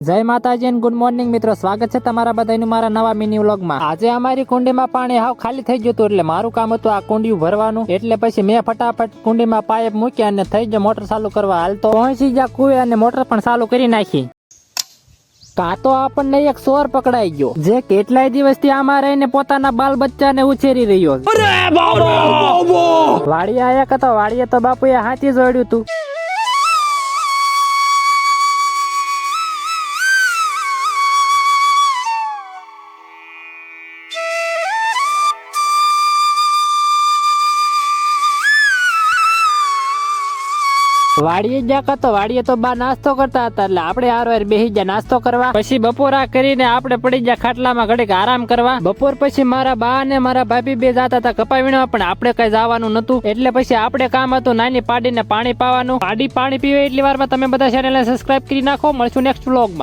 જય માતાજી અને ગુડ મોર્નિંગ મિત્રો, સ્વાગત છે તમારા બધાનું મારા નવા મિની વ્લોગમાં। આજે અમારી કુંડીમાં પાણી હાવ ખાલી થઈ ગયું હતું, એટલે મારું કામ હતું આ કુંડિયું ભરવાનું। એટલે પછી મેં ફટાફટ કુંડીમાં પાઇપ મૂકી અને થઈ ગયો મોટર ચાલુ કરવા। હાલ તો પહોંચી ગયા કુએ અને મોટર પણ ચાલુ કરી નાખી। કાં તો આપણને એક ચોર પકડાઈ ગયો, જે કેટલાય દિવસથી આમાં રહીને પોતાના બાલ બચ્ચાને ઉછેરી રહ્યો છે। વાડીએ આયા હતા, વાડીએ તો બાપુએ હાથી જોડ્યું હતું। વાડીએ ગયા તો વાડીએ તો બા નાસ્તો કરતા હતા, એટલે આપણે હારો બેસી ગયા નાસ્તો કરવા। પછી બપોરા કરીને આપણે પડી ગયા ખાટલામાં ઘડીક આરામ કરવા। બપોર પછી મારા બા અને મારા ભાભી બે જતા હતા કપાઈ વીણવા, પણ આપણે કઈ જવાનું નતું, એટલે પછી આપણે કામ હતું નાની પાડીને પાણી પાવાનું। પાડી પાણી પીવે એટલી વારમાં તમે બધા ચેનલને સબસ્ક્રાઇબ કરી નાખો। મળશું નેક્સ્ટ વ્લોગમાં।